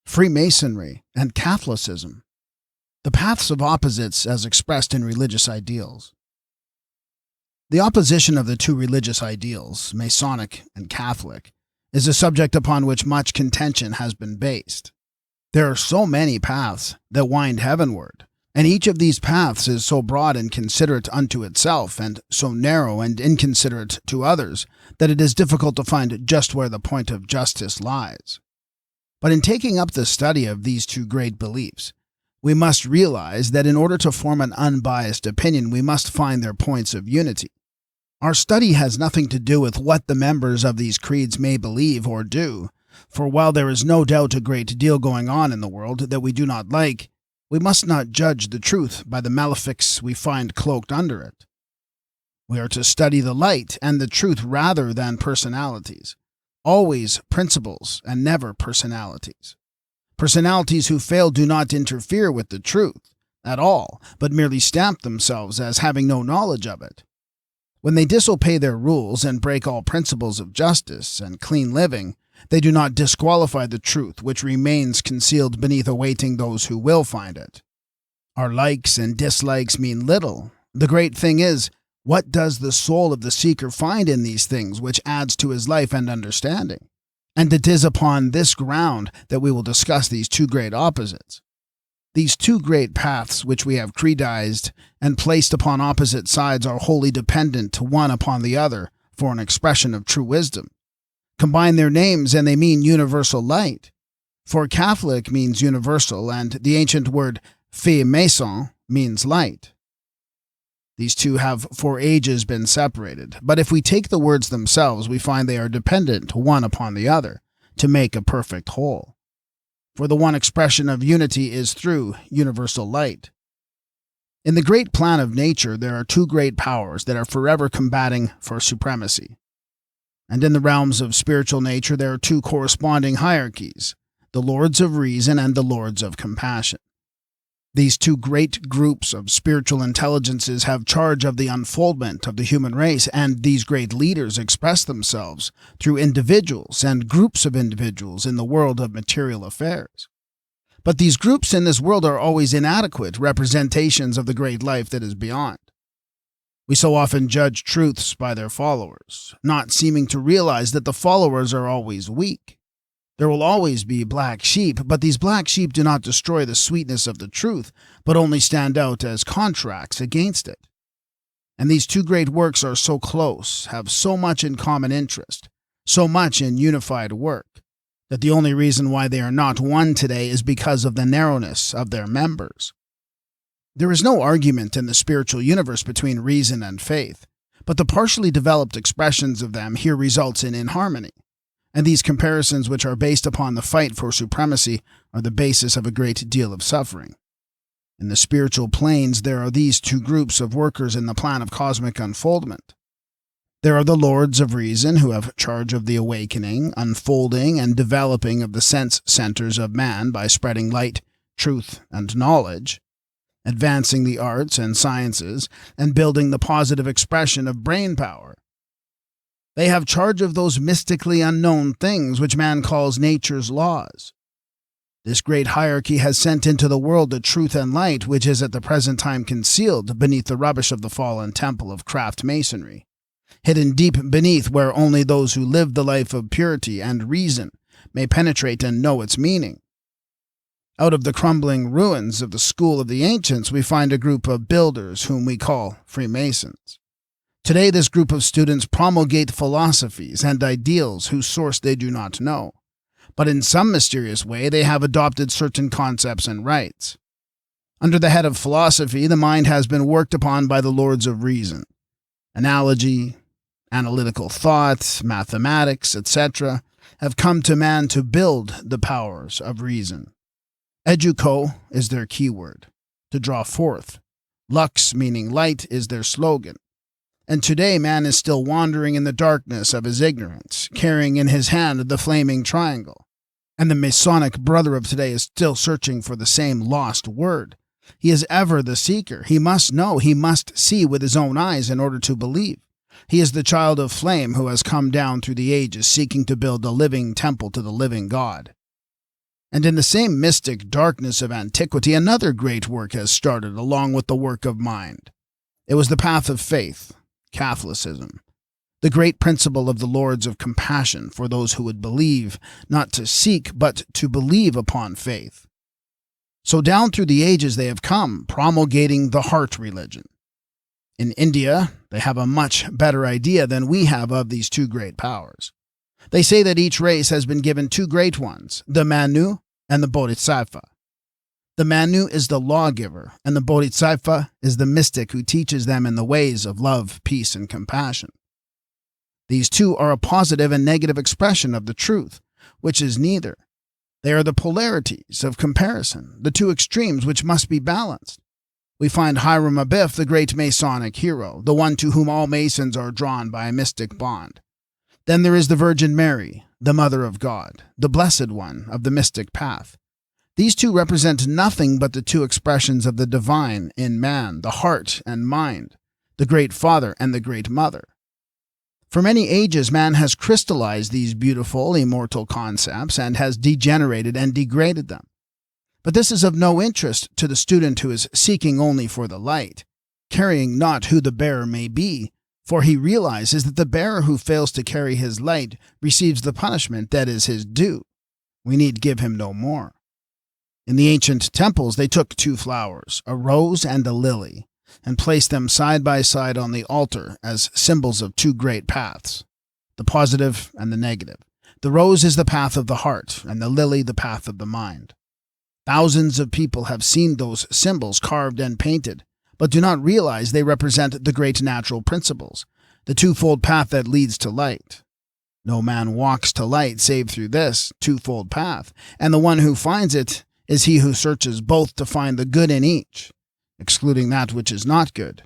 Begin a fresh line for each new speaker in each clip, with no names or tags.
Freemasonry and Catholicism. The paths of opposites as expressed in religious ideals. The opposition of the two religious ideals, Masonic and Catholic, is a subject upon which much contention has been based. There are so many paths that wind heavenward, and each of these paths is so broad and considerate unto itself, and so narrow and inconsiderate to others, that it is difficult to find just where the point of justice lies. But in taking up the study of these two great beliefs, we must realize that in order to form an unbiased opinion, we must find their points of unity. Our study has nothing to do with what the members of these creeds may believe or do, for while there is no doubt a great deal going on in the world that we do not like, we must not judge the truth by the malefics we find cloaked under it. We are to study the light and the truth rather than personalities. Always principles and never personalities. Personalities who fail do not interfere with the truth at all, but merely stamp themselves as having no knowledge of it. When they disobey their rules and break all principles of justice and clean living, they do not disqualify the truth which remains concealed beneath awaiting those who will find it. Our likes and dislikes mean little. The great thing is, what does the soul of the seeker find in these things which adds to his life and understanding? And it is upon this ground that we will discuss these two great opposites. These two great paths which we have creedized and placed upon opposite sides are wholly dependent one upon the other for an expression of true wisdom. Combine their names and they mean universal light. For Catholic means universal, and the ancient word Freemason means light. These two have for ages been separated, but if we take the words themselves, we find they are dependent one upon the other to make a perfect whole. For the one expression of unity is through universal light. In the great plan of nature, there are two great powers that are forever combating for supremacy. And in the realms of spiritual nature, there are two corresponding hierarchies, the Lords of Reason and the Lords of Compassion. These two great groups of spiritual intelligences have charge of the unfoldment of the human race, and these great leaders express themselves through individuals and groups of individuals in the world of material affairs. But these groups in this world are always inadequate representations of the great life that is beyond. We so often judge truths by their followers, not seeming to realize that the followers are always weak. There will always be black sheep, but these black sheep do not destroy the sweetness of the truth, but only stand out as contracts against it. And these two great works are so close, have so much in common interest, so much in unified work, that the only reason why they are not one today is because of the narrowness of their members. There is no argument in the spiritual universe between reason and faith, but the partially developed expressions of them here results in inharmony. And these comparisons, which are based upon the fight for supremacy, are the basis of a great deal of suffering. In the spiritual planes, there are these two groups of workers in the plan of cosmic unfoldment. There are the Lords of Reason, who have charge of the awakening, unfolding, and developing of the sense centers of man by spreading light, truth, and knowledge, advancing the arts and sciences, and building the positive expression of brain power. They have charge of those mystically unknown things which man calls nature's laws. This great hierarchy has sent into the world the truth and light which is at the present time concealed beneath the rubbish of the fallen temple of craft masonry, hidden deep beneath where only those who live the life of purity and reason may penetrate and know its meaning. Out of the crumbling ruins of the school of the ancients, we find a group of builders whom we call Freemasons. Today, this group of students promulgate philosophies and ideals whose source they do not know, but in some mysterious way they have adopted certain concepts and rites. Under the head of philosophy, the mind has been worked upon by the Lords of Reason. Analogy, analytical thought, mathematics, etc., have come to man to build the powers of reason. Educo is their keyword, to draw forth. Lux, meaning light, is their slogan. And today man is still wandering in the darkness of his ignorance, carrying in his hand the flaming triangle. And the Masonic brother of today is still searching for the same lost word. He is ever the seeker. He must know, he must see with his own eyes in order to believe. He is the child of flame who has come down through the ages seeking to build a living temple to the living God. And in the same mystic darkness of antiquity, another great work has started along with the work of mind. It was the path of faith, Catholicism, the great principle of the Lords of compassion for those who would believe, not to seek, but to believe upon faith. So down through the ages they have come, promulgating the heart religion. In India, they have a much better idea than we have of these two great powers. They say that each race has been given two great ones, the Manu and the Bodhisattva. The Manu is the lawgiver, and the Bodhisattva is the mystic who teaches them in the ways of love, peace, and compassion. These two are a positive and negative expression of the truth, which is neither. They are the polarities of comparison, the two extremes which must be balanced. We find Hiram Abiff, the great Masonic hero, the one to whom all Masons are drawn by a mystic bond. Then there is the Virgin Mary, the Mother of God, the Blessed One of the mystic path. These two represent nothing but the two expressions of the divine in man, the heart and mind, the Great Father and the Great Mother. For many ages, man has crystallized these beautiful, immortal concepts and has degenerated and degraded them. But this is of no interest to the student who is seeking only for the light, caring not who the bearer may be, for he realizes that the bearer who fails to carry his light receives the punishment that is his due. We need give him no more. In the ancient temples, they took two flowers, a rose and a lily, and placed them side by side on the altar as symbols of two great paths, the positive and the negative. The rose is the path of the heart, and the lily the path of the mind. Thousands of people have seen those symbols carved and painted, but do not realize they represent the great natural principles, the twofold path that leads to light. No man walks to light save through this twofold path, and the one who finds it is he who searches both to find the good in each, excluding that which is not good.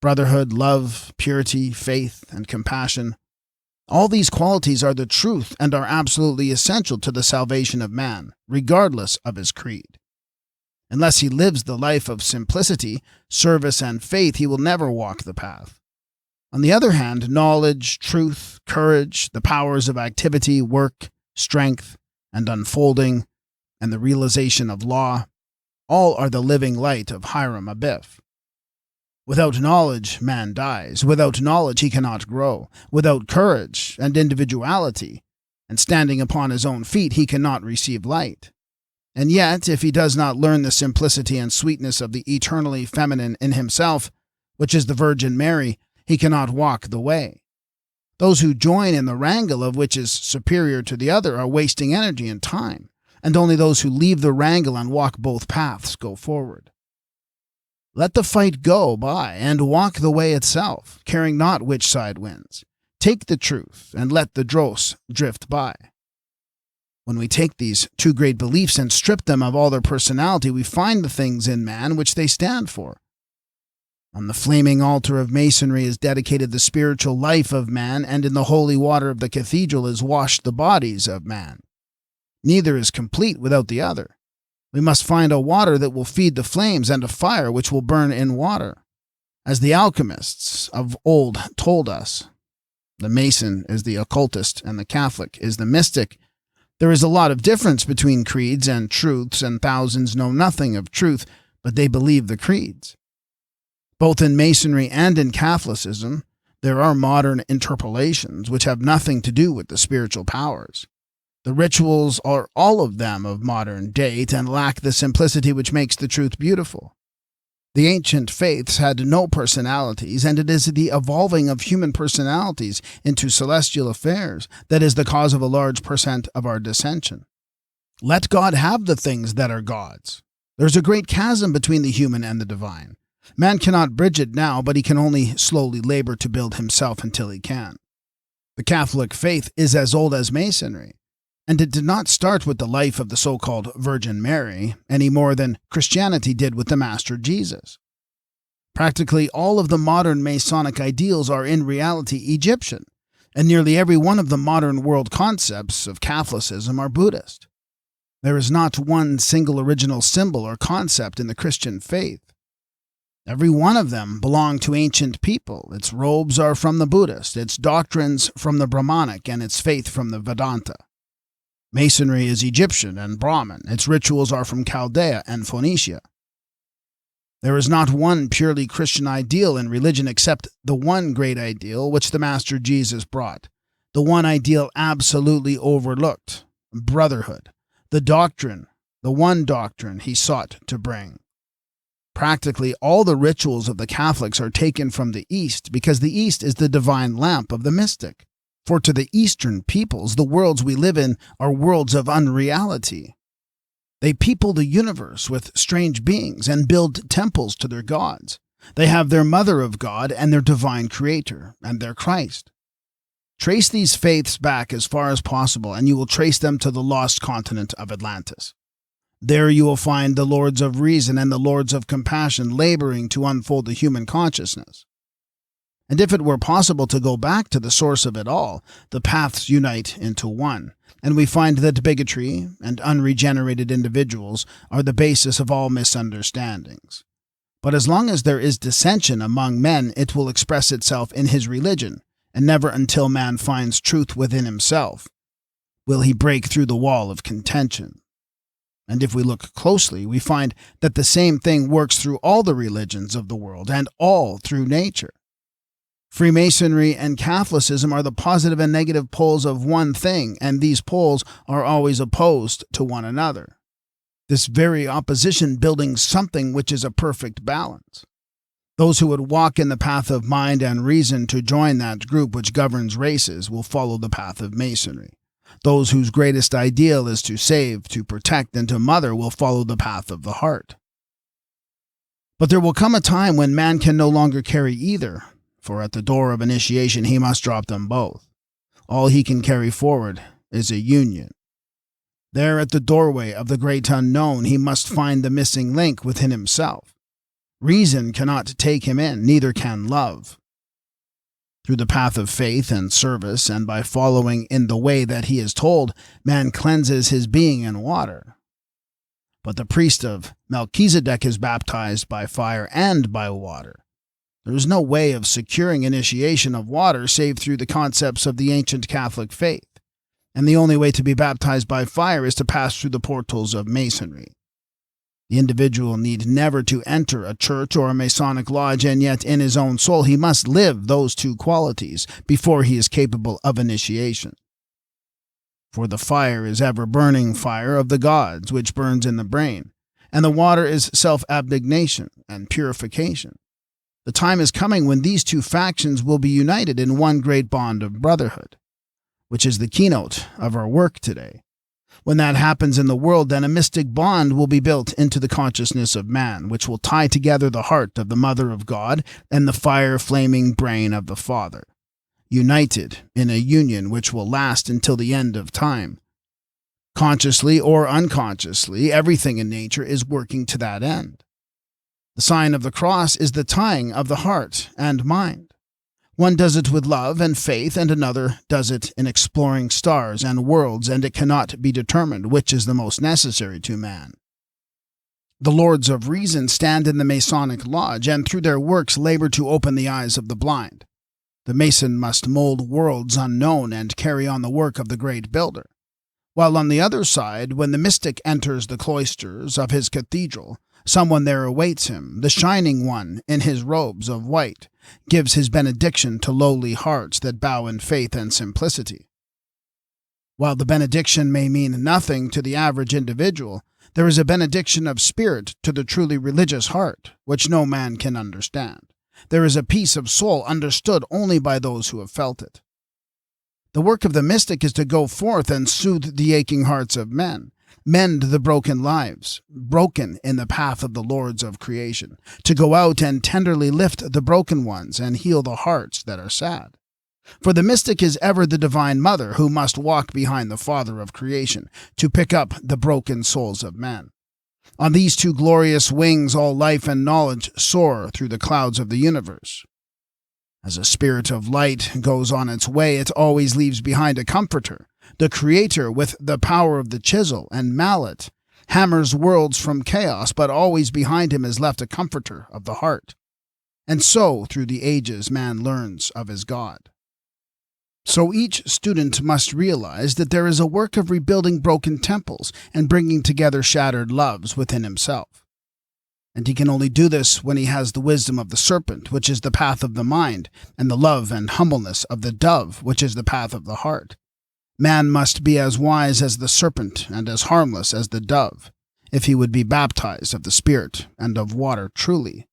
Brotherhood, love, purity, faith, and compassion, all these qualities are the truth and are absolutely essential to the salvation of man, regardless of his creed. Unless he lives the life of simplicity, service, and faith, he will never walk the path. On the other hand, knowledge, truth, courage, the powers of activity, work, strength, and unfolding, and the realization of law, all are the living light of Hiram Abiff. Without knowledge, man dies. Without knowledge, he cannot grow. Without courage and individuality, and standing upon his own feet, he cannot receive light. And yet, if he does not learn the simplicity and sweetness of the eternally feminine in himself, which is the Virgin Mary, he cannot walk the way. Those who join in the wrangle of which is superior to the other are wasting energy and time, and only those who leave the wrangle and walk both paths go forward. Let the fight go by and walk the way itself, caring not which side wins. Take the truth and let the dross drift by. When we take these two great beliefs and strip them of all their personality, we find the things in man which they stand for. On the flaming altar of Masonry is dedicated the spiritual life of man, and in the holy water of the cathedral is washed the bodies of man. Neither is complete without the other. We must find a water that will feed the flames and a fire which will burn in water. As the alchemists of old told us, the Mason is the occultist and the Catholic is the mystic. There is a lot of difference between creeds and truths, and thousands know nothing of truth, but they believe the creeds. Both in Masonry and in Catholicism, there are modern interpolations which have nothing to do with the spiritual powers. The rituals are all of them of modern date and lack the simplicity which makes the truth beautiful. The ancient faiths had no personalities, and it is the evolving of human personalities into celestial affairs that is the cause of a large percent of our dissension. Let God have the things that are God's. There's a great chasm between the human and the divine. Man cannot bridge it now, but he can only slowly labor to build himself until he can. The Catholic faith is as old as Masonry, and it did not start with the life of the so-called Virgin Mary any more than Christianity did with the Master Jesus. Practically all of the modern Masonic ideals are in reality Egyptian, and nearly every one of the modern world concepts of Catholicism are Buddhist. There is not one single original symbol or concept in the Christian faith. Every one of them belonged to ancient people. Its robes are from the Buddhist, its doctrines from the Brahmanic, and its faith from the Vedanta. Masonry is Egyptian and Brahmin. Its rituals are from Chaldea and Phoenicia. There is not one purely Christian ideal in religion except the one great ideal which the Master Jesus brought, the one ideal absolutely overlooked, brotherhood, the one doctrine he sought to bring. Practically all the rituals of the Catholics are taken from the East because the East is the divine lamp of the mystic. For to the Eastern peoples, the worlds we live in are worlds of unreality. They people the universe with strange beings and build temples to their gods. They have their mother of God and their divine creator and their Christ. Trace these faiths back as far as possible, and you will trace them to the lost continent of Atlantis. There you will find the lords of reason and the lords of compassion laboring to unfold the human consciousness. And if it were possible to go back to the source of it all, the paths unite into one, and we find that bigotry and unregenerated individuals are the basis of all misunderstandings. But as long as there is dissension among men, it will express itself in his religion, and never until man finds truth within himself will he break through the wall of contention. And if we look closely, we find that the same thing works through all the religions of the world and all through nature. Freemasonry and Catholicism are the positive and negative poles of one thing, and these poles are always opposed to one another. This very opposition building something which is a perfect balance. Those who would walk in the path of mind and reason to join that group which governs races will follow the path of Masonry. Those whose greatest ideal is to save, to protect, and to mother will follow the path of the heart. But there will come a time when man can no longer carry either, for at the door of initiation he must drop them both. All he can carry forward is a union. There at the doorway of the great unknown he must find the missing link within himself. Reason cannot take him in, neither can love. Through the path of faith and service, and by following in the way that he is told, man cleanses his being in water. But the priest of Melchizedek is baptized by fire and by water. There is no way of securing initiation of water save through the concepts of the ancient Catholic faith, and the only way to be baptized by fire is to pass through the portals of Masonry. The individual need never to enter a church or a Masonic lodge, and yet in his own soul he must live those two qualities before he is capable of initiation. For the fire is ever-burning fire of the gods, which burns in the brain, and the water is self-abnegation and purification. The time is coming when these two factions will be united in one great bond of brotherhood, which is the keynote of our work today. When that happens in the world, then a mystic bond will be built into the consciousness of man, which will tie together the heart of the Mother of God and the fire-flaming brain of the Father, united in a union which will last until the end of time. Consciously or unconsciously, everything in nature is working to that end. The sign of the cross is the tying of the heart and mind. One does it with love and faith, and another does it in exploring stars and worlds, and it cannot be determined which is the most necessary to man. The lords of reason stand in the Masonic lodge, and through their works labor to open the eyes of the blind. The Mason must mold worlds unknown and carry on the work of the great builder. While on the other side, when the mystic enters the cloisters of his cathedral, someone there awaits him, the shining one in his robes of white, gives his benediction to lowly hearts that bow in faith and simplicity. While the benediction may mean nothing to the average individual, there is a benediction of spirit to the truly religious heart, which no man can understand. There is a peace of soul understood only by those who have felt it. The work of the mystic is to go forth and soothe the aching hearts of men, mend the broken lives, broken in the path of the lords of creation, to go out and tenderly lift the broken ones and heal the hearts that are sad. For the mystic is ever the divine mother who must walk behind the Father of creation to pick up the broken souls of men. On these two glorious wings all life and knowledge soar through the clouds of the universe. As a spirit of light goes on its way, it always leaves behind a comforter, the Creator with the power of the chisel and mallet, hammers worlds from chaos, but always behind him is left a comforter of the heart. And so, through the ages, man learns of his God. So each student must realize that there is a work of rebuilding broken temples and bringing together shattered loves within himself. And he can only do this when he has the wisdom of the serpent, which is the path of the mind, and the love and humbleness of the dove, which is the path of the heart. Man must be as wise as the serpent and as harmless as the dove, if he would be baptized of the Spirit and of water truly.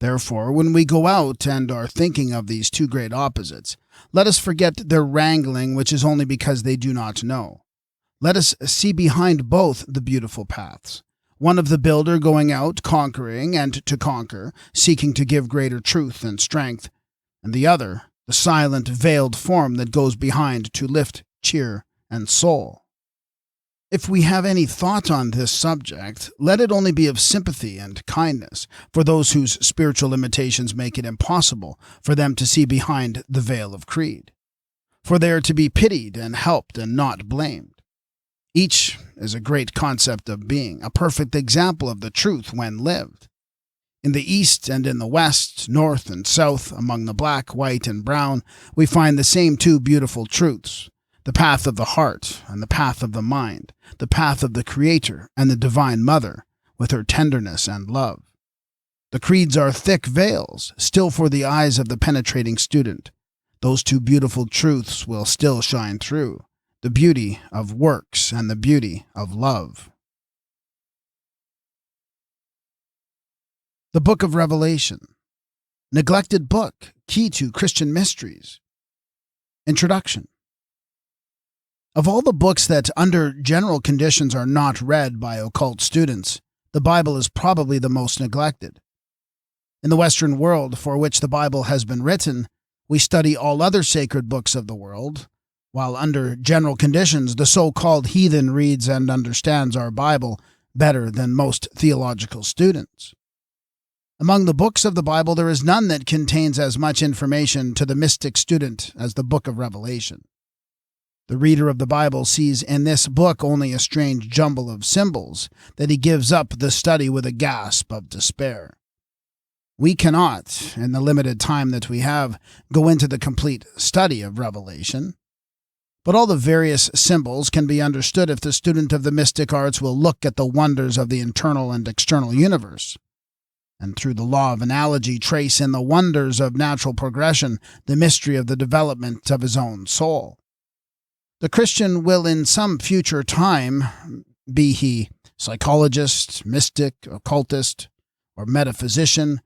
Therefore, when we go out and are thinking of these two great opposites, let us forget their wrangling, which is only because they do not know. Let us see behind both the beautiful paths, one of the builder going out, conquering and to conquer, seeking to give greater truth and strength, and the other, the silent, veiled form that goes behind to lift, cheer, and soul. If we have any thought on this subject, let it only be of sympathy and kindness for those whose spiritual limitations make it impossible for them to see behind the veil of creed. For they are to be pitied and helped and not blamed. Each is a great concept of being, a perfect example of the truth when lived. In the East and in the West, North and South, among the black, white, and brown, we find the same two beautiful truths, the path of the heart and the path of the mind, the path of the Creator and the Divine Mother, with her tenderness and love. The creeds are thick veils, still for the eyes of the penetrating student. Those two beautiful truths will still shine through, the beauty of works and the beauty of love. The Book of Revelation. Neglected book, key to Christian mysteries. Introduction. Of all the books that under general conditions are not read by occult students, the Bible is probably the most neglected. In the Western world for which the Bible has been written, we study all other sacred books of the world, while under general conditions the so-called heathen reads and understands our Bible better than most theological students. Among the books of the Bible, there is none that contains as much information to the mystic student as the Book of Revelation. The reader of the Bible sees in this book only a strange jumble of symbols that he gives up the study with a gasp of despair. We cannot, in the limited time that we have, go into the complete study of Revelation. But all the various symbols can be understood if the student of the mystic arts will look at the wonders of the internal and external universe, and through the law of analogy trace in the wonders of natural progression the mystery of the development of his own soul. The Christian will in some future time, be he psychologist, mystic, occultist, or metaphysician,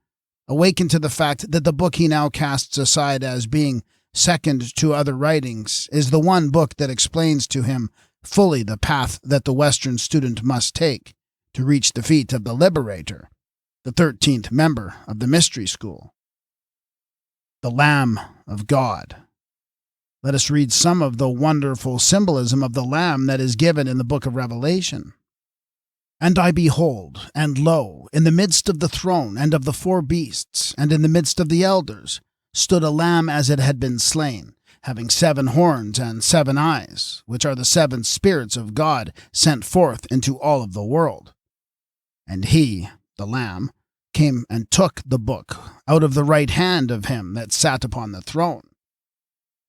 awaken to the fact that the book he now casts aside as being second to other writings is the one book that explains to him fully the path that the Western student must take to reach the feet of the Liberator, the 13th member of the Mystery School. The Lamb of God. Let us read some of the wonderful symbolism of the Lamb that is given in the book of Revelation. And I behold, and lo, in the midst of the throne and of the four beasts, and in the midst of the elders, stood a lamb as it had been slain, having 7 horns and 7 eyes, which are the 7 spirits of God sent forth into all of the world. And he, the Lamb, came and took the book out of the right hand of him that sat upon the throne.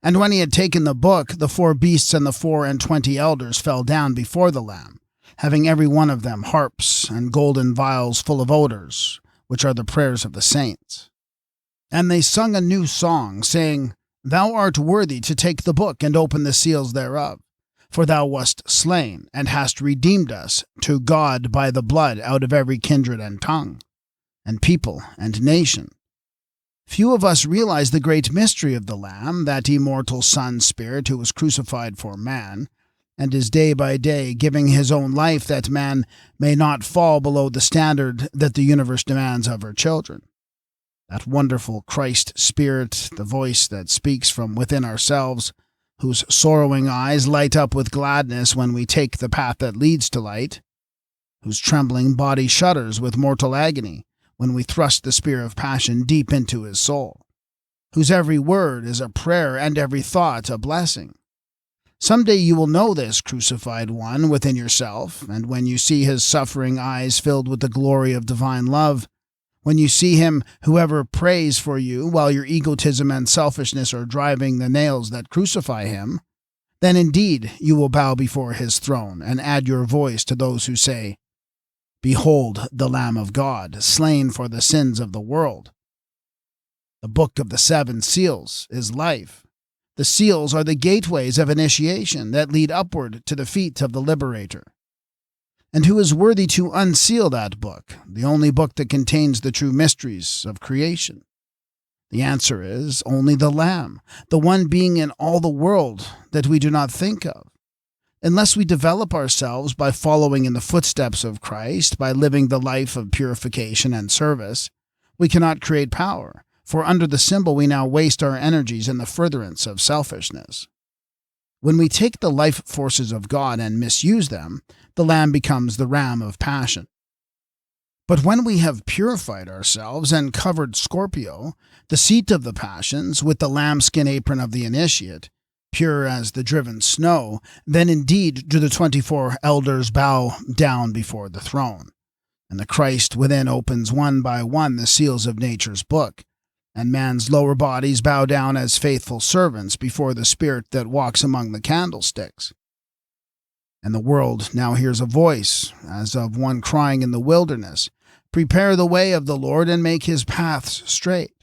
And when he had taken the book, the 4 beasts and the 24 elders fell down before the Lamb, having every one of them harps and golden vials full of odors, which are the prayers of the saints. And they sung a new song, saying, Thou art worthy to take the book and open the seals thereof, for thou wast slain, and hast redeemed us to God by the blood out of every kindred and tongue, and people and nation. Few of us realize the great mystery of the Lamb, that immortal Son Spirit who was crucified for man, and is day by day giving his own life that man may not fall below the standard that the universe demands of her children. That wonderful Christ Spirit, the voice that speaks from within ourselves, whose sorrowing eyes light up with gladness when we take the path that leads to light, whose trembling body shudders with mortal agony when we thrust the spear of passion deep into his soul, whose every word is a prayer and every thought a blessing. Someday you will know this crucified one within yourself, and when you see his suffering eyes filled with the glory of divine love, when you see him, whoever prays for you while your egotism and selfishness are driving the nails that crucify him, then indeed you will bow before his throne and add your voice to those who say, "Behold the Lamb of God, slain for the sins of the world." The book of the 7 seals is life. The seals are the gateways of initiation that lead upward to the feet of the liberator. And who is worthy to unseal that book, the only book that contains the true mysteries of creation? The answer is only the Lamb, the one being in all the world that we do not think of. Unless we develop ourselves by following in the footsteps of Christ, by living the life of purification and service, we cannot create power, for under the symbol we now waste our energies in the furtherance of selfishness. When we take the life forces of God and misuse them, the Lamb becomes the ram of passion. But when we have purified ourselves and covered Scorpio, the seat of the passions, with the lambskin apron of the initiate, pure as the driven snow, then indeed do the 24 elders bow down before the throne, and the Christ within opens one by one the seals of nature's book, and man's lower bodies bow down as faithful servants before the Spirit that walks among the candlesticks. And the world now hears a voice, as of one crying in the wilderness, "Prepare the way of the Lord and make his paths straight."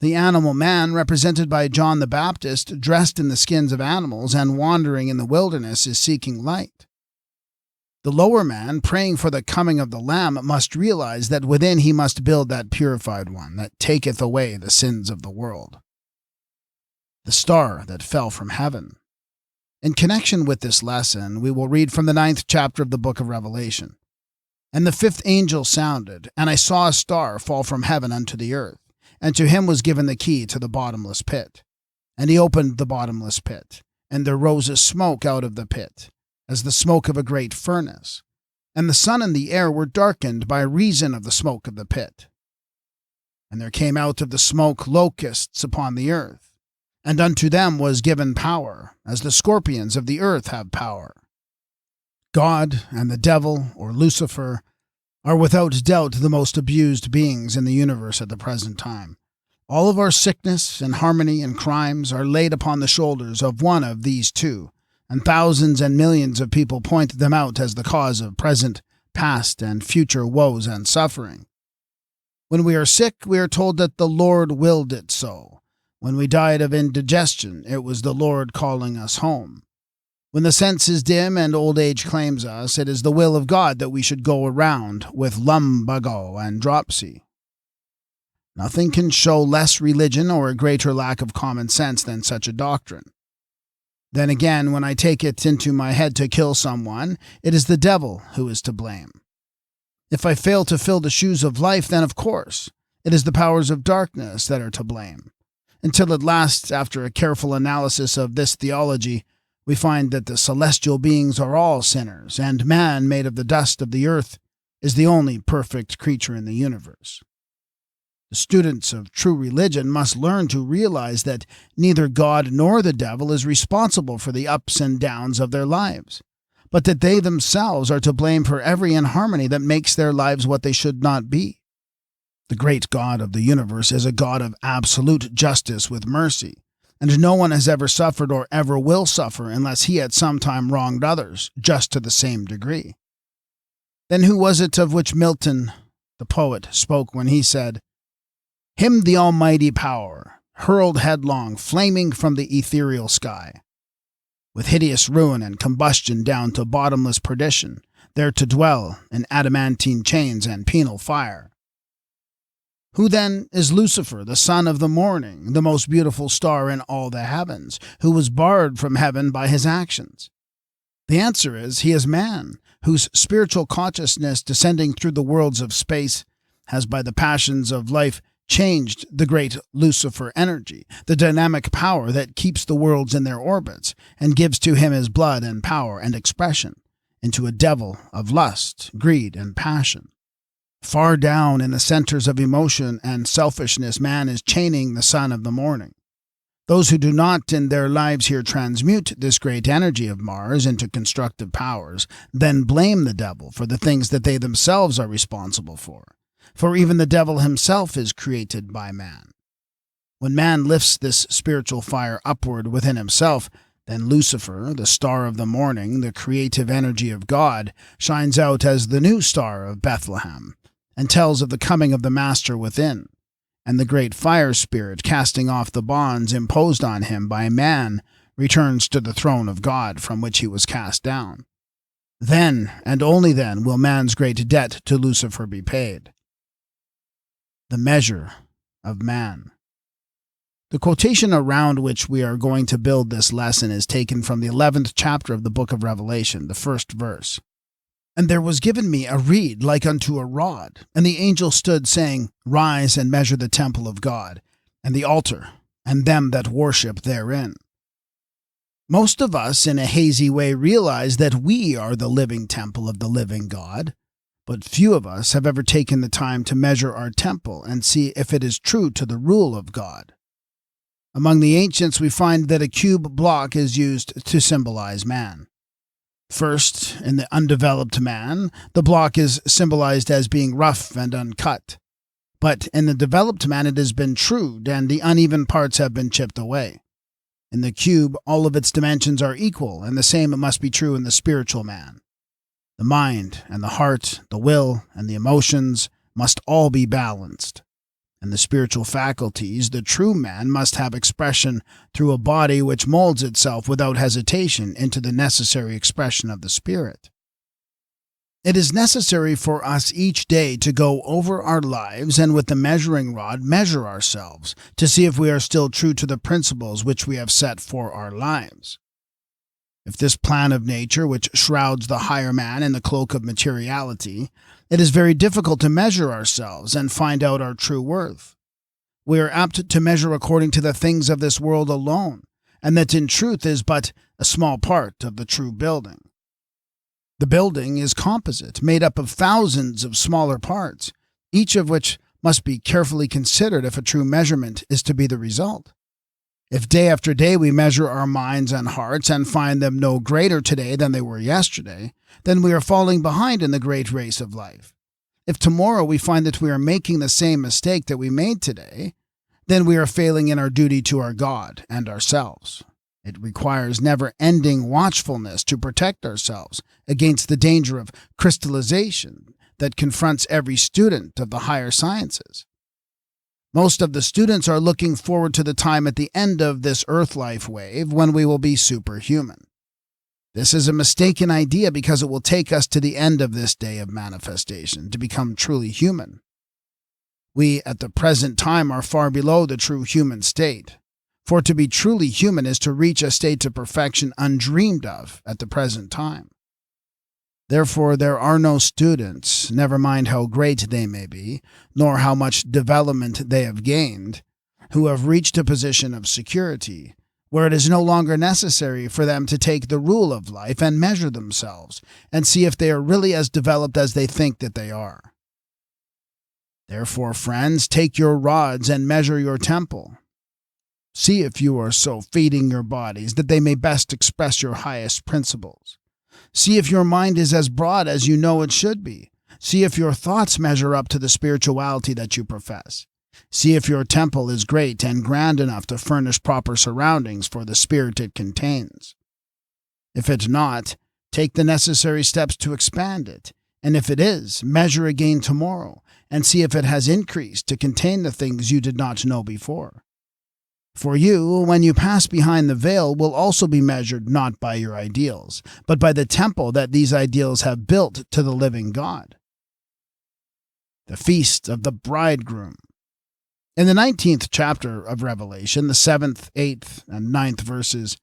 The animal man, represented by John the Baptist, dressed in the skins of animals and wandering in the wilderness, is seeking light. The lower man, praying for the coming of the Lamb, must realize that within he must build that purified one that taketh away the sins of the world. The star that fell from heaven. In connection with this lesson, we will read from the 9th chapter of the book of Revelation. "And the 5th angel sounded, and I saw a star fall from heaven unto the earth, and to him was given the key to the bottomless pit. And he opened the bottomless pit, and there rose a smoke out of the pit, as the smoke of a great furnace, and the sun and the air were darkened by reason of the smoke of the pit. And there came out of the smoke locusts upon the earth, and unto them was given power, as the scorpions of the earth have power. God and the devil, or Lucifer, are without doubt the most abused beings in the universe at the present time. All of our sickness and harmony and crimes are laid upon the shoulders of one of these two, and thousands and millions of people point them out as the cause of present, past, and future woes and suffering. When we are sick, we are told that the Lord willed it so. When we died of indigestion, it was the Lord calling us home. When the sense is dim and old age claims us, it is the will of God that we should go around with lumbago and dropsy. Nothing can show less religion or a greater lack of common sense than such a doctrine. Then again, when I take it into my head to kill someone, it is the devil who is to blame. If I fail to fill the shoes of life, then of course, it is the powers of darkness that are to blame. Until at last, after a careful analysis of this theology, we find that the celestial beings are all sinners, and man, made of the dust of the earth, is the only perfect creature in the universe. The students of true religion must learn to realize that neither God nor the devil is responsible for the ups and downs of their lives, but that they themselves are to blame for every inharmony that makes their lives what they should not be. The great God of the universe is a God of absolute justice with mercy, and no one has ever suffered or ever will suffer unless he at some time wronged others, just to the same degree. Then who was it of which Milton, the poet, spoke when he said, "Him the almighty power hurled headlong, flaming from the ethereal sky, with hideous ruin and combustion down to bottomless perdition, there to dwell in adamantine chains and penal fire"? Who then is Lucifer, the son of the morning, the most beautiful star in all the heavens, who was barred from heaven by his actions? The answer is, he is man, whose spiritual consciousness, descending through the worlds of space, has by the passions of life changed the great Lucifer energy, the dynamic power that keeps the worlds in their orbits, and gives to him his blood and power and expression, into a devil of lust, greed, and passion. Far down in the centers of emotion and selfishness, man is chaining the son of the morning. Those who do not in their lives here transmute this great energy of Mars into constructive powers then blame the devil for the things that they themselves are responsible for. For even the devil himself is created by man. When man lifts this spiritual fire upward within himself, then Lucifer, the star of the morning, the creative energy of God, shines out as the new star of Bethlehem, and tells of the coming of the Master within. And the great fire spirit, casting off the bonds imposed on him by man, returns to the throne of God from which he was cast down. Then, and only then, will man's great debt to Lucifer be paid. The measure of man. The quotation around which we are going to build this lesson is taken from the 11th chapter of the book of Revelation, the first verse. And there was given me a reed like unto a rod, and the angel stood, saying, Rise and measure the temple of God, and the altar, and them that worship therein. Most of us, in a hazy way, realize that we are the living temple of the living God, but few of us have ever taken the time to measure our temple and see if it is true to the rule of God. Among the ancients, we find that a cube block is used to symbolize man. First, in the undeveloped man, the block is symbolized as being rough and uncut. But in the developed man, it has been trued, and the uneven parts have been chipped away. In the cube, all of its dimensions are equal, and the same must be true in the spiritual man. The mind and the heart, the will and the emotions must all be balanced. And the spiritual faculties, the true man must have expression through a body which molds itself without hesitation into the necessary expression of the spirit. It is necessary for us each day to go over our lives and with the measuring rod measure ourselves to see if we are still true to the principles which we have set for our lives. If this plan of nature, which shrouds the higher man in the cloak of materiality, it is very difficult to measure ourselves and find out our true worth. We are apt to measure according to the things of this world alone, and that in truth is but a small part of the true building. The building is composite, made up of thousands of smaller parts, each of which must be carefully considered if a true measurement is to be the result. If day after day we measure our minds and hearts and find them no greater today than they were yesterday, then we are falling behind in the great race of life. If tomorrow we find that we are making the same mistake that we made today, then we are failing in our duty to our God and ourselves. It requires never-ending watchfulness to protect ourselves against the danger of crystallization that confronts every student of the higher sciences. Most of the students are looking forward to the time at the end of this earth life wave when we will be superhuman. This is a mistaken idea because it will take us to the end of this day of manifestation to become truly human. We at the present time are far below the true human state, for to be truly human is to reach a state of perfection undreamed of at the present time. Therefore, there are no students, never mind how great they may be, nor how much development they have gained, who have reached a position of security, where it is no longer necessary for them to take the rule of life and measure themselves, and see if they are really as developed as they think that they are. Therefore, friends, take your rods and measure your temple. See if you are so feeding your bodies that they may best express your highest principles. See if your mind is as broad as you know it should be. See if your thoughts measure up to the spirituality that you profess. See if your temple is great and grand enough to furnish proper surroundings for the spirit it contains. If it not, take the necessary steps to expand it, and if it is, measure again tomorrow, and see if it has increased to contain the things you did not know before. For you, when you pass behind the veil, will also be measured not by your ideals, but by the temple that these ideals have built to the living God. The Feast of the Bridegroom. In the 19th chapter of Revelation, the 7th, 8th, and 9th verses,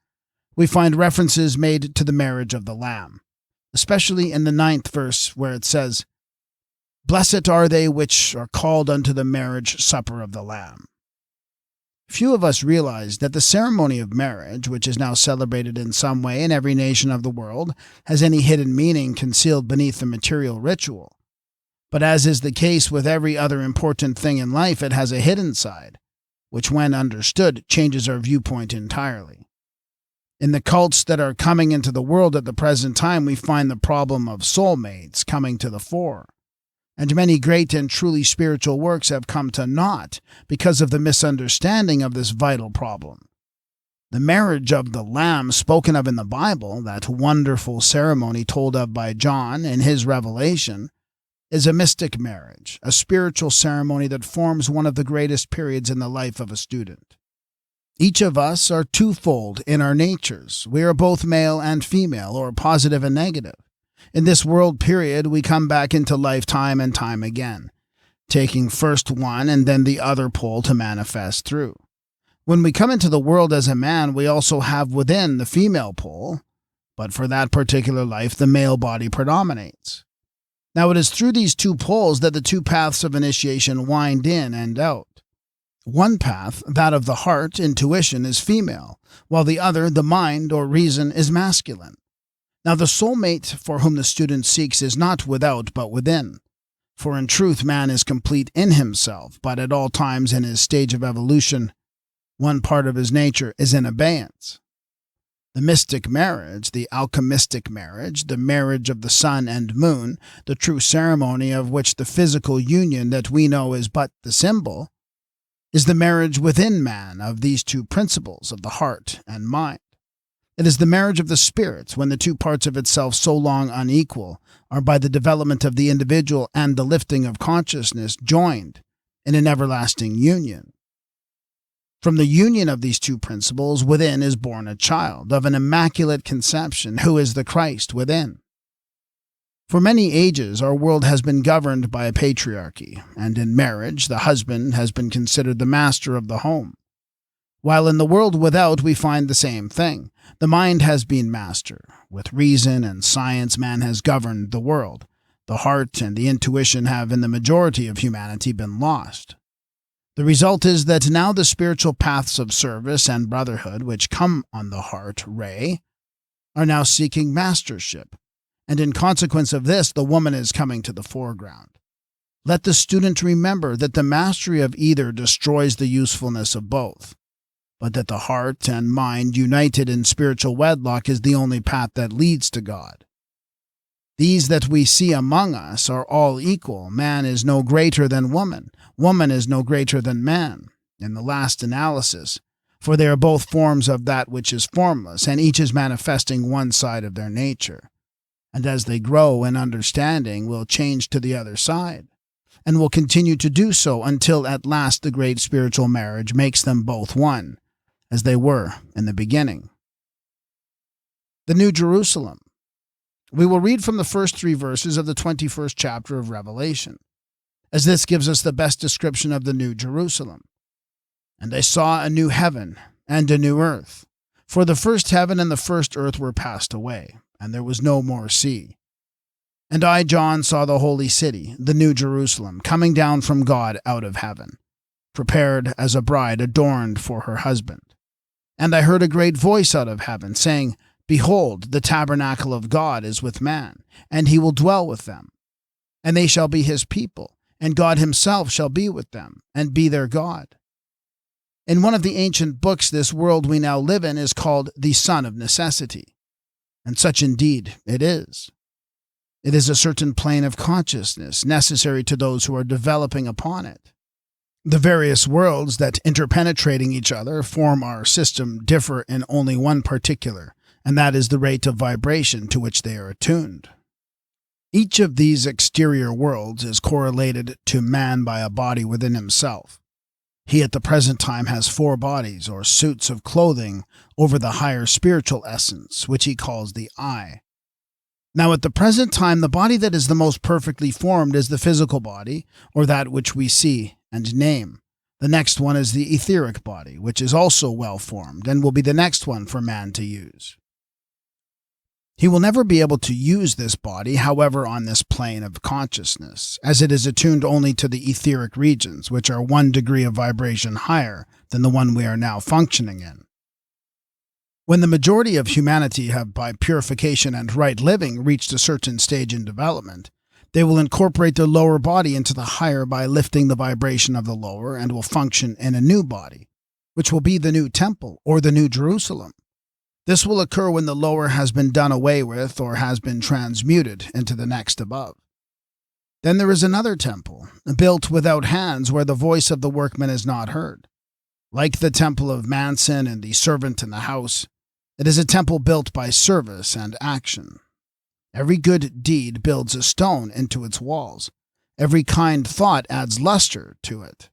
we find references made to the marriage of the Lamb, especially in the 9th verse where it says, "Blessed are they which are called unto the marriage supper of the Lamb." Few of us realize that the ceremony of marriage, which is now celebrated in some way in every nation of the world, has any hidden meaning concealed beneath the material ritual. But as is the case with every other important thing in life, it has a hidden side, which when understood changes our viewpoint entirely. In the cults that are coming into the world at the present time, we find the problem of soulmates coming to the fore. And many great and truly spiritual works have come to naught because of the misunderstanding of this vital problem. The marriage of the Lamb spoken of in the Bible, that wonderful ceremony told of by John in his Revelation, is a mystic marriage, a spiritual ceremony that forms one of the greatest periods in the life of a student. Each of us are twofold in our natures. We are both male and female, or positive and negative. In this world period, we come back into life time and time again, taking first one and then the other pole to manifest through. When we come into the world as a man, we also have within the female pole, but for that particular life, the male body predominates. Now, it is through these two poles that the two paths of initiation wind in and out. One path, that of the heart, intuition, is female, while the other, the mind or reason, is masculine. Now, the soulmate for whom the student seeks is not without but within. For in truth, man is complete in himself, but at all times in his stage of evolution, one part of his nature is in abeyance. The mystic marriage, the alchemistic marriage, the marriage of the sun and moon, the true ceremony of which the physical union that we know is but the symbol, is the marriage within man of these two principles of the heart and mind. It is the marriage of the spirit when the two parts of itself so long unequal are by the development of the individual and the lifting of consciousness joined in an everlasting union. From the union of these two principles within is born a child of an immaculate conception who is the Christ within. For many ages our world has been governed by a patriarchy, and in marriage the husband has been considered the master of the home. While in the world without we find the same thing. The mind has been master. With reason and science man has governed the world. The heart and the intuition have in the majority of humanity been lost. The result is that now the spiritual paths of service and brotherhood which come on the heart ray are now seeking mastership, and in consequence of this the woman is coming to the foreground. Let the student remember that the mastery of either destroys the usefulness of both, but that the heart and mind united in spiritual wedlock is the only path that leads to God. These that we see among us are all equal. Man is no greater than woman. Woman is no greater than man, in the last analysis, for they are both forms of that which is formless, and each is manifesting one side of their nature. And as they grow in understanding, will change to the other side, and will continue to do so until at last the great spiritual marriage makes them both one, as they were in the beginning. The New Jerusalem. We will read from the first 3 verses of the 21st chapter of Revelation, as this gives us the best description of the New Jerusalem. And I saw a new heaven and a new earth, for the first heaven and the first earth were passed away, and there was no more sea. And I, John, saw the holy city, the New Jerusalem, coming down from God out of heaven, prepared as a bride adorned for her husband. And I heard a great voice out of heaven, saying, Behold, the tabernacle of God is with man, and he will dwell with them. And they shall be his people, and God himself shall be with them, and be their God. In one of the ancient books, this world we now live in is called the Son of Necessity, and such indeed it is. It is a certain plane of consciousness necessary to those who are developing upon it. The various worlds that, interpenetrating each other, form our system differ in only one particular, and that is the rate of vibration to which they are attuned. Each of these exterior worlds is correlated to man by a body within himself. He at the present time has 4 bodies, or suits of clothing, over the higher spiritual essence, which he calls the I. Now at the present time, the body that is the most perfectly formed is the physical body, or that which we see and name. The next one is the etheric body, which is also well formed, and will be the next one for man to use. He will never be able to use this body, however, on this plane of consciousness, as it is attuned only to the etheric regions, which are 1 degree of vibration higher than the one we are now functioning in. When the majority of humanity have, by purification and right living, reached a certain stage in development, They will incorporate their lower body into the higher by lifting the vibration of the lower and will function in a new body, which will be the new temple or the new Jerusalem. This will occur when the lower has been done away with or has been transmuted into the next above. Then there is another temple, built without hands, where the voice of the workman is not heard. Like the temple of Manson and the servant in the house, it is a temple built by service and action. Every good deed builds a stone into its walls. Every kind thought adds luster to it.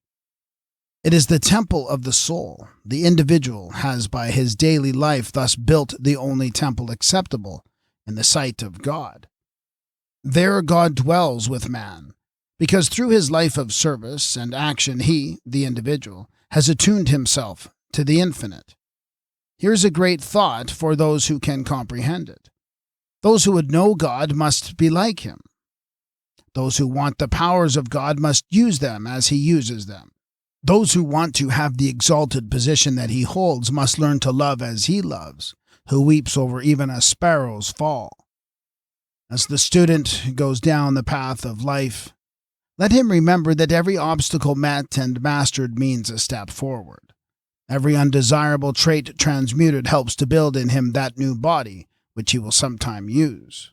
It is the temple of the soul. The individual has by his daily life thus built the only temple acceptable in the sight of God. There God dwells with man, because through his life of service and action he, the individual, has attuned himself to the infinite. Here's a great thought for those who can comprehend it. Those who would know God must be like him. Those who want the powers of God must use them as he uses them. Those who want to have the exalted position that he holds must learn to love as he loves, who weeps over even a sparrow's fall. As the student goes down the path of life, let him remember that every obstacle met and mastered means a step forward. Every undesirable trait transmuted helps to build in him that new body which he will sometime use.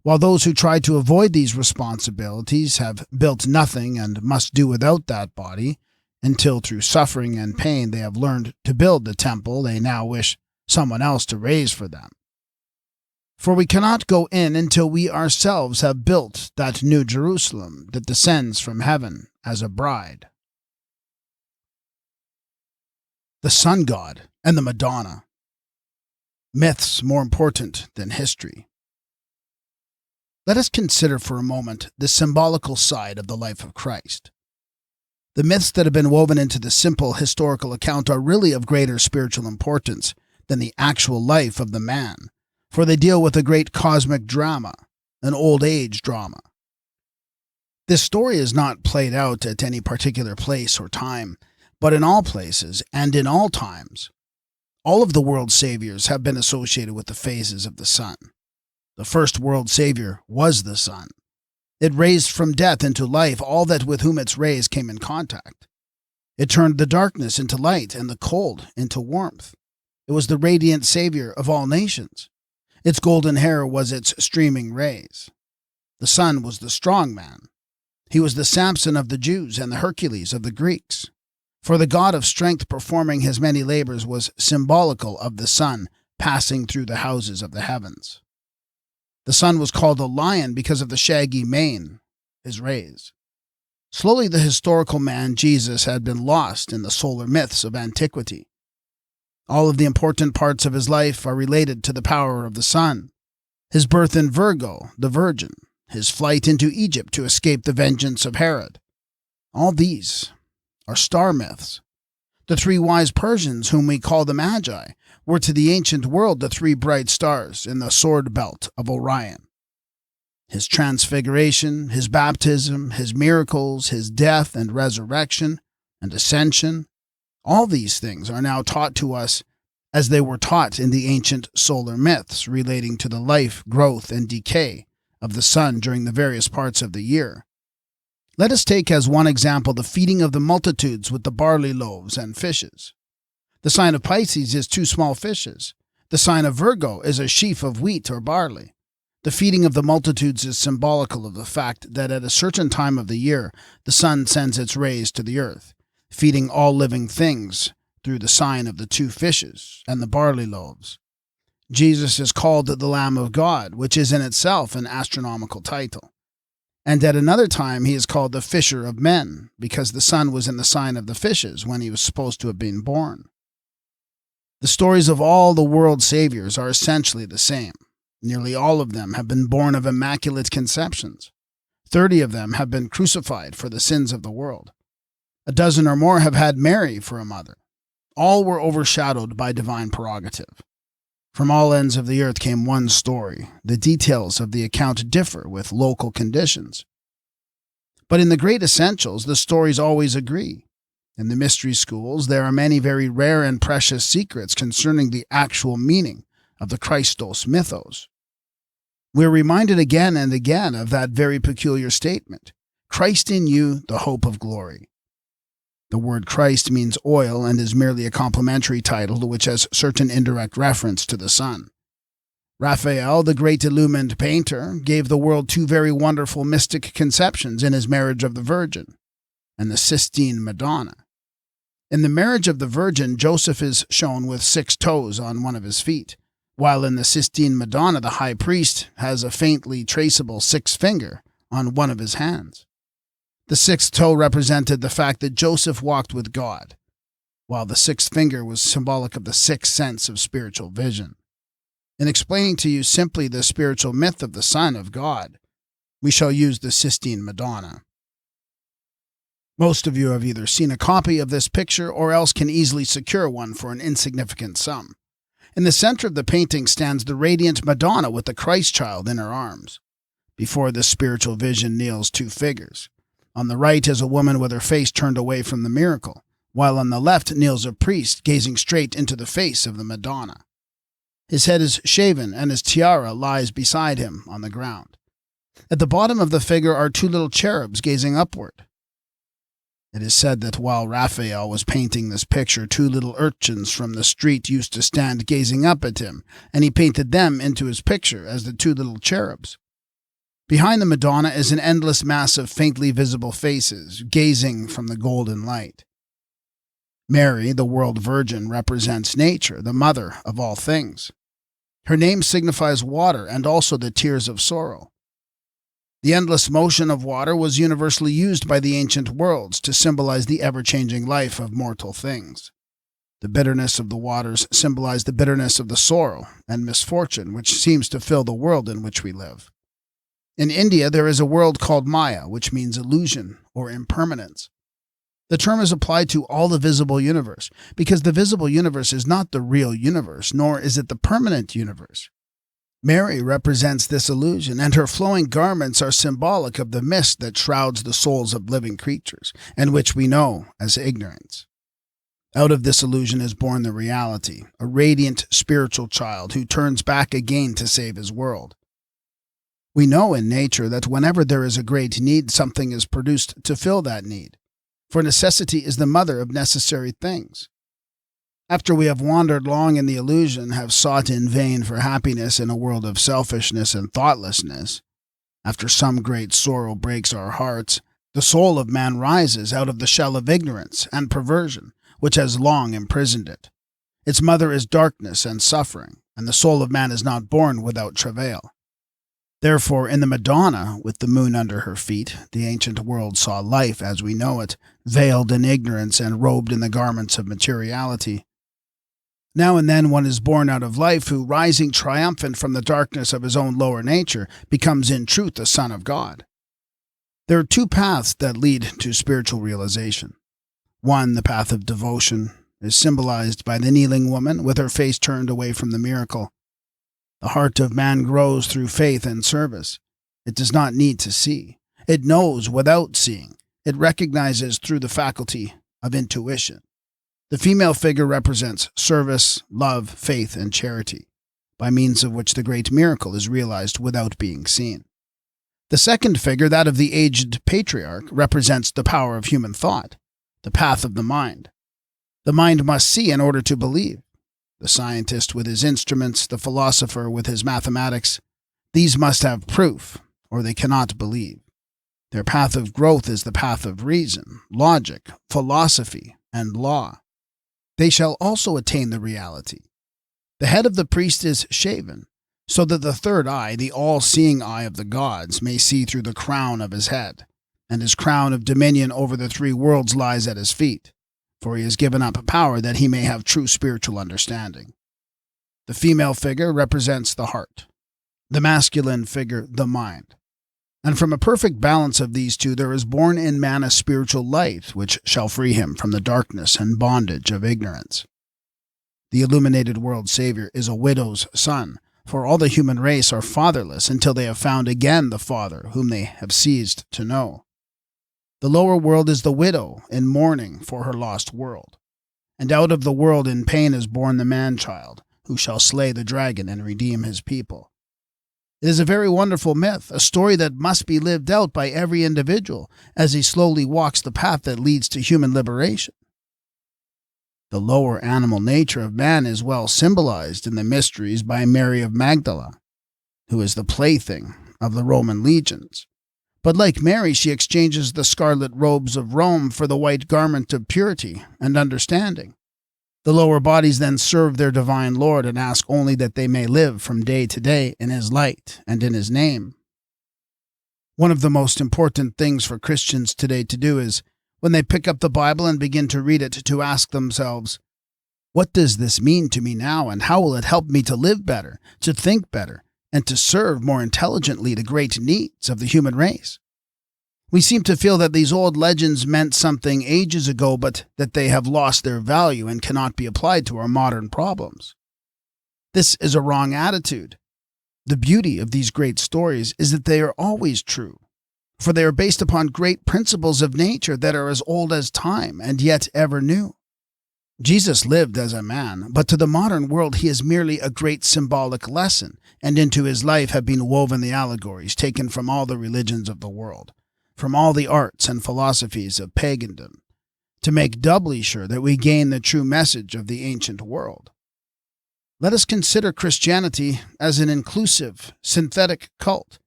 While those who try to avoid these responsibilities have built nothing and must do without that body, until through suffering and pain they have learned to build the temple they now wish someone else to raise for them. For we cannot go in until we ourselves have built that new Jerusalem that descends from heaven as a bride. The sun god and the Madonna. Myths more important than history. Let us consider for a moment the symbolical side of the life of Christ. The myths that have been woven into the simple historical account are really of greater spiritual importance than the actual life of the man, for they deal with a great cosmic drama, an old age drama. This story is not played out at any particular place or time, but in all places and in all times. All of the world saviors have been associated with the phases of the sun. The first world savior was the sun. It raised from death into life all that with whom its rays came in contact. It turned the darkness into light and the cold into warmth. It was the radiant savior of all nations. Its golden hair was its streaming rays. The sun was the strong man. He was the Samson of the Jews and the Hercules of the Greeks. For the god of strength performing his many labors was symbolical of the sun passing through the houses of the heavens. The sun was called a lion because of the shaggy mane, his rays. Slowly the historical man Jesus had been lost in the solar myths of antiquity. All of the important parts of his life are related to the power of the sun. His birth in Virgo, the Virgin, his flight into Egypt to escape the vengeance of Herod. All these are star myths. The three wise Persians, whom we call the Magi, were to the ancient world the three bright stars in the sword belt of Orion. His transfiguration, his baptism, his miracles, his death and resurrection and ascension, all these things are now taught to us as they were taught in the ancient solar myths relating to the life, growth, and decay of the sun during the various parts of the year. Let us take as one example the feeding of the multitudes with the barley loaves and fishes. The sign of Pisces is 2 small fishes. The sign of Virgo is a sheaf of wheat or barley. The feeding of the multitudes is symbolical of the fact that at a certain time of the year, the sun sends its rays to the earth, feeding all living things through the sign of the 2 fishes and the barley loaves. Jesus is called the Lamb of God, which is in itself an astronomical title. And at another time he is called the Fisher of Men, because the sun was in the sign of the fishes when he was supposed to have been born. The stories of all the world saviors are essentially the same. Nearly all of them have been born of immaculate conceptions. 30 of them have been crucified for the sins of the world. A dozen or more have had Mary for a mother. All were overshadowed by divine prerogative. From all ends of the earth came one story. The details of the account differ with local conditions. But in the great essentials, the stories always agree. In the mystery schools, there are many very rare and precious secrets concerning the actual meaning of the Christos mythos. We're reminded again and again of that very peculiar statement, Christ in you, the hope of glory. The word Christ means oil and is merely a complementary title which has certain indirect reference to the sun. Raphael, the great illumined painter, gave the world two very wonderful mystic conceptions in his Marriage of the Virgin and the Sistine Madonna. In the Marriage of the Virgin, Joseph is shown with 6 toes on one of his feet, while in the Sistine Madonna, the high priest has a faintly traceable 6th finger on one of his hands. The 6th toe represented the fact that Joseph walked with God, while the 6th finger was symbolic of the 6th sense of spiritual vision. In explaining to you simply the spiritual myth of the Son of God, we shall use the Sistine Madonna. Most of you have either seen a copy of this picture or else can easily secure one for an insignificant sum. In the center of the painting stands the radiant Madonna with the Christ child in her arms. Before this spiritual vision kneels 2 figures. On the right is a woman with her face turned away from the miracle, while on the left kneels a priest gazing straight into the face of the Madonna. His head is shaven and his tiara lies beside him on the ground. At the bottom of the figure are 2 little cherubs gazing upward. It is said that while Raphael was painting this picture, 2 little urchins from the street used to stand gazing up at him, and he painted them into his picture as the 2 little cherubs. Behind the Madonna is an endless mass of faintly visible faces, gazing from the golden light. Mary, the world virgin, represents nature, the mother of all things. Her name signifies water and also the tears of sorrow. The endless motion of water was universally used by the ancient worlds to symbolize the ever-changing life of mortal things. The bitterness of the waters symbolized the bitterness of the sorrow and misfortune which seems to fill the world in which we live. In India, there is a world called Maya, which means illusion or impermanence. The term is applied to all the visible universe, because the visible universe is not the real universe, nor is it the permanent universe. Mary represents this illusion, and her flowing garments are symbolic of the mist that shrouds the souls of living creatures, and which we know as ignorance. Out of this illusion is born the reality, a radiant spiritual child who turns back again to save his world. We know in nature that whenever there is a great need, something is produced to fill that need, for necessity is the mother of necessary things. After we have wandered long in the illusion, have sought in vain for happiness in a world of selfishness and thoughtlessness, after some great sorrow breaks our hearts, the soul of man rises out of the shell of ignorance and perversion, which has long imprisoned it. Its mother is darkness and suffering, and the soul of man is not born without travail. Therefore, in the Madonna, with the moon under her feet, the ancient world saw life as we know it, veiled in ignorance and robed in the garments of materiality. Now and then one is born out of life who, rising triumphant from the darkness of his own lower nature, becomes in truth the Son of God. There are 2 paths that lead to spiritual realization. One, the path of devotion, is symbolized by the kneeling woman with her face turned away from the miracle. The heart of man grows through faith and service. It does not need to see. It knows without seeing. It recognizes through the faculty of intuition. The female figure represents service, love, faith, and charity, by means of which the great miracle is realized without being seen. The second figure, that of the aged patriarch, represents the power of human thought, the path of the mind. The mind must see in order to believe. The scientist with his instruments, the philosopher with his mathematics, these must have proof, or they cannot believe. Their path of growth is the path of reason, logic, philosophy, and law. They shall also attain the reality. The head of the priest is shaven, so that the third eye, the all-seeing eye of the gods, may see through the crown of his head, and his crown of dominion over the 3 worlds lies at his feet, for he has given up power that he may have true spiritual understanding. The female figure represents the heart, the masculine figure the mind. And from a perfect balance of these 2 there is born in man a spiritual light which shall free him from the darkness and bondage of ignorance. The illuminated world Savior is a widow's son, for all the human race are fatherless until they have found again the Father whom they have ceased to know. The lower world is the widow in mourning for her lost world, and out of the world in pain is born the man-child, who shall slay the dragon and redeem his people. It is a very wonderful myth, a story that must be lived out by every individual as he slowly walks the path that leads to human liberation. The lower animal nature of man is well symbolized in the mysteries by Mary of Magdala, who is the plaything of the Roman legions. But like Mary, she exchanges the scarlet robes of Rome for the white garment of purity and understanding. The lower bodies then serve their divine Lord and ask only that they may live from day to day in His light and in His name. One of the most important things for Christians today to do is, when they pick up the Bible and begin to read it, to ask themselves, what does this mean to me now, and how will it help me to live better, to think better, and to serve more intelligently the great needs of the human race? We seem to feel that these old legends meant something ages ago, but that they have lost their value and cannot be applied to our modern problems. This is a wrong attitude. The beauty of these great stories is that they are always true, for they are based upon great principles of nature that are as old as time and yet ever new. Jesus lived as a man, but to the modern world he is merely a great symbolic lesson, and into his life have been woven the allegories taken from all the religions of the world, from all the arts and philosophies of pagandom, to make doubly sure that we gain the true message of the ancient world. Let us consider Christianity as an inclusive, synthetic cult,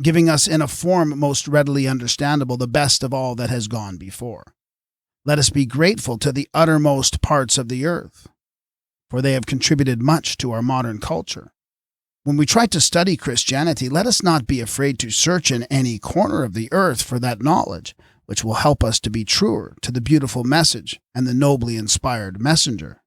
giving us in a form most readily understandable the best of all that has gone before. Let us be grateful to the uttermost parts of the earth, for they have contributed much to our modern culture. When we try to study Christianity, let us not be afraid to search in any corner of the earth for that knowledge which will help us to be truer to the beautiful message and the nobly inspired messenger.